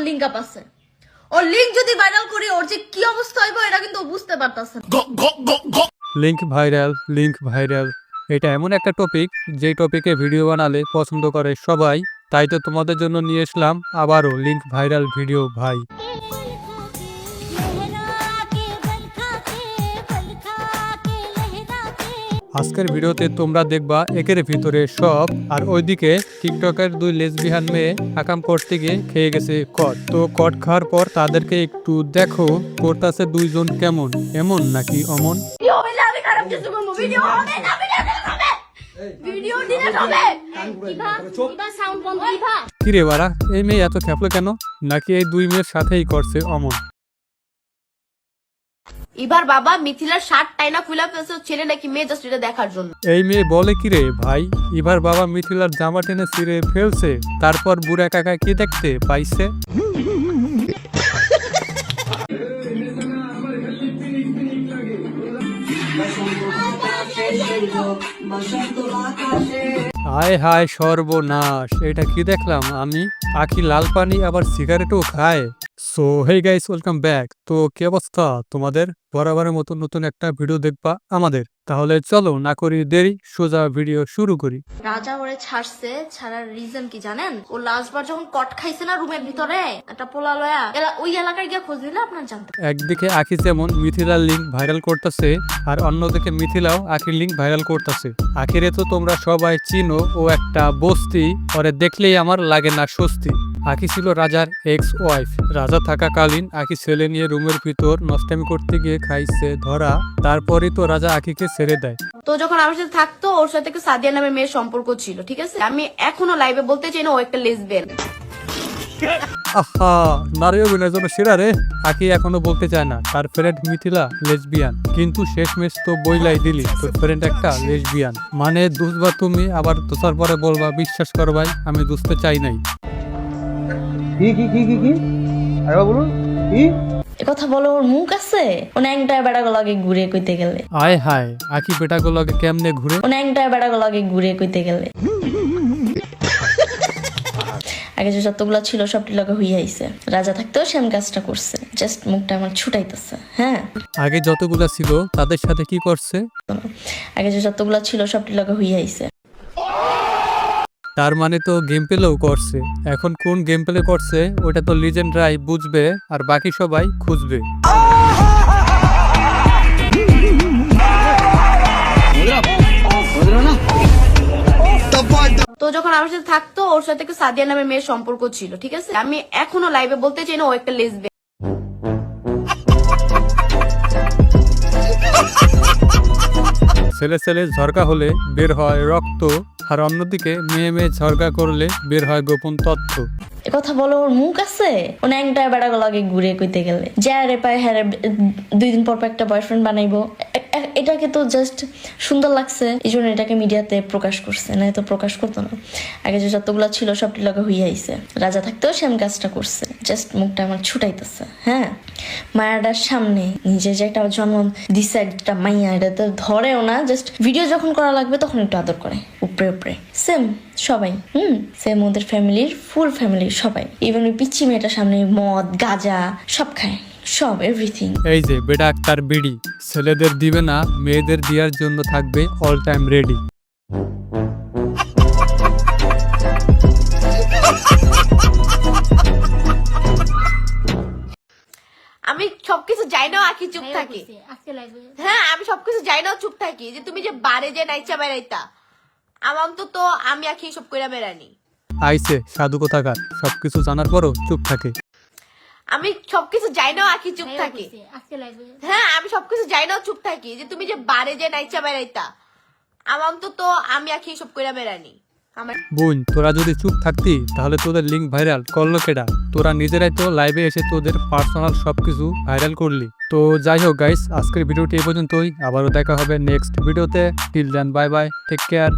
Link up আছে। ওর link যদি viral করি ওর যে কি অবস্থা হইব এটা কিন্তু বুঝতে পারতাছে না। লিংক ভাইরাল এটা এমন একটা টপিক যেই টপিকে ভিডিও বানালে পছন্দ করে সবাই। তাই তো তোমাদের জন্য নিয়ে আসলাম আবারও লিংক ভাইরাল ভিডিও ভাই। আজকের ভিডিওতে তোমরা দেখবা একের ভিতরে সব, আর ওইদিকে টিকটকের দুই লেসবিয়ান মেয়ে আকাম করতে গিয়ে খেয়ে গেছে কট। তো কট খাওয়ার পর তাদেরকে একটু দেখো করতেছে দুইজন কেমন, এমন নাকি অমন। কিরে বাড়া, এই মেয়ে এত খেপলো কেন? নাকি এই দুই মেয়ের সাথেই করছে অমন? এবার বাবা মিথিলার শার্ট টাইনা ফুলা ফেলছে ছেলে নাকি মেয়ে জাস্ট এটা দেখার জন্য। এই মেয়ে বলে কি রে ভাই, এবার বাবা মিথিলার জামা টেনে ছিঁড়ে ফেলছে, তারপর বুড়া কাকা কি দেখতে পাইছে? হায় হায় সর্বনাশ, এটা কি দেখলাম আমি? আখি লাল পানি আবার সিগারেটও খায়। So hey guys, welcome back. তো কি অবস্থা তোমাদের? বরাবরের মতো নতুন একটা ভিডিও দেখবা আমাদের। তাহলে চলো না করি দেরি, সোজা ভিডিও শুরু করি। রাজা ওরে ছাড়ছে, ছাড়ার রিজন কি জানেন? ও লাস্টবার যখন কট খাইছে না রুমের ভিতরে একটা পোলা লয়া, ওই এলাকায় গিয়ে খোঁজ নিলে আপনার জানতে। একদিকে আখি যেমন মিথিলার লিঙ্ক ভাইরাল করতেছে, আর অন্যদিকে মিথিলাও আখির লিঙ্ক ভাইরাল করতেছে। আখিরে তো তোমরা সবাই চিনো, ও একটা বস্তি, ওরে দেখলেই আমার লাগে না স্বস্তি। আখি ছিল রাজার এক্স ওয়াইফ। রাজা থাকাকালীন আখি ছেলে নিয়ে রুমের ভিতর নষ্টামি করতে গিয়ে খাইছে ধরা, তারপরই তো রাজা আখিকে ছেড়ে দেয়। তো যখন আমার সাথে থাকতো ওর সাথে সাদিয়া নামের মেয়ের সম্পর্ক ছিল, ঠিক আছে? আমি এখনো লাইভে বলতে চাই না ও একটা লেসবিয়ান। আহা, নারী অভিনয়ের জন্য সেরা রে। আখি এখনো বলতে চায় না তার ফ্রেন্ড মিথিলা লেসবিয়ান, কিন্তু শেষমেশ তো বইলাই দিলি তোর ফ্রেন্ড একটা লেসবিয়ান। মানে দুসবা তুমি, আবার দোসার পরে বলবা বিশ্বাস করবাই আমি দুসতে চাই নাই। কথা বলো, ওর মুখ আছে? ও ন্যাংটায় বেড়াগুলোকে ঘুরে কইতে গেলে। আয় হায়, আখি বেটাগুলোকে কেমনে ঘুরে? ও ন্যাংটায় বেড়াগুলোকে ঘুরে কইতে গেলে। আগে যে যতগুলা ছিল সবটি লগে হইয়া আইছে। রাজা থাকতেও সেম কাজটা করছে, জাস্ট মুখটা আমার ছুটাইতেছে। হ্যাঁ, আগে যতগুলা ছিল তাদের সাথে কি করছে? আগে যে যতগুলা ছিল সবটি লগে হইয়া আইছে। তার মানে তো গেম প্লেও করছে। এখন কোন গেম প্লে করছে ওটা তো লিজেন্ডরাই বুঝবে, আর বাকি সবাই খুঁজবে। তো যখন আমার সাথে থাকতো ওর সাথে সাদিয়া নামের মেয়ের সম্পর্ক ছিল, ঠিক আছে? আমি এখনো লাইভে বলতে চাই না ও একটা লেসবিয়ান। ছেলে ছেলে ঝরকা হলে বের হয় রক্ত, আর অন্যদিকে মেয়ে মেয়ে ঝরকা করলে বের হয় গোপন তথ্য। কথা বলো, ওর মুখ আছে? ও ন্যাংটায় বেড়াগুলোকে ঘুরে কইতে গেলে। যারে পায় হ্যাঁ 2 দিন পর একটা বয়ফ্রেন্ড বানাইবো, এটাকে তো জাস্ট সুন্দর লাগছে এই জন্য এটাকে মিডিয়াতে প্রকাশ করছে, না তো প্রকাশ করতো না। আগে যে যতগুলা ছিল সবটি লগে হইয়া আইছে। রাজা থাকতেও সেম কাজটা করছে, জাস্ট মুখটা আমার ছুটাইতেছে। হ্যাঁ, মায়াটার সামনে নিজে যে একটা জন্ম দিছে একটা মাইয়া, এটা তো ধরেও না, জাস্ট ভিডিও যখন করা লাগবে তখন একটু আদর করে উপরে উপরে। সেম সবাই, সেম ওদের ফ্যামিলির ফুল ফ্যামিলির সবাই। ইভেন ওই পিচ্ছি মেয়েটার সামনে মদ গাঁজা সব খায়, সব এভরিথিং। এই যে বেটা আক্তার বিডি, ছেলেদের দিবে না, মেয়েদের দেওয়ার জন্য থাকবে অল টাইম রেডি। আমি সবকিছু যাই না আখি চুপ থাকি। হ্যাঁ, আমি সবকিছু যাই না চুপ থাকি। যে তুমি যে বারে যে নাইচা বেড়াইতা, আমার তো আমি আখি সব কইরা বেড়ানি। আইছে সাধু কোথাকার, সবকিছু জানার পরও চুপ থাকে। আমি সবকিছু যাই না আখি চুপ থাকি। হ্যাঁ, আমি সবকিছু যাই না চুপ থাকি। যে তুমি যে বারে যে নাইচা বেড়াইতা, আমার তো আমি আখি সব কইরা বেড়ানি। বোন, তোরা যদি চুপ থাকতি তাহলে তোদের লিঙ্ক ভাইরাল করলো কেডা? তোরা নিজেরাই তো লাইভে এসে তোদের পার্সোনাল সবকিছু ভাইরাল করলি। তো যাই হোক গাইস, আজকের ভিডিওটি এই পর্যন্তই। আবারও দেখা হবে নেক্সট ভিডিওতে। Till then bye bye, take care.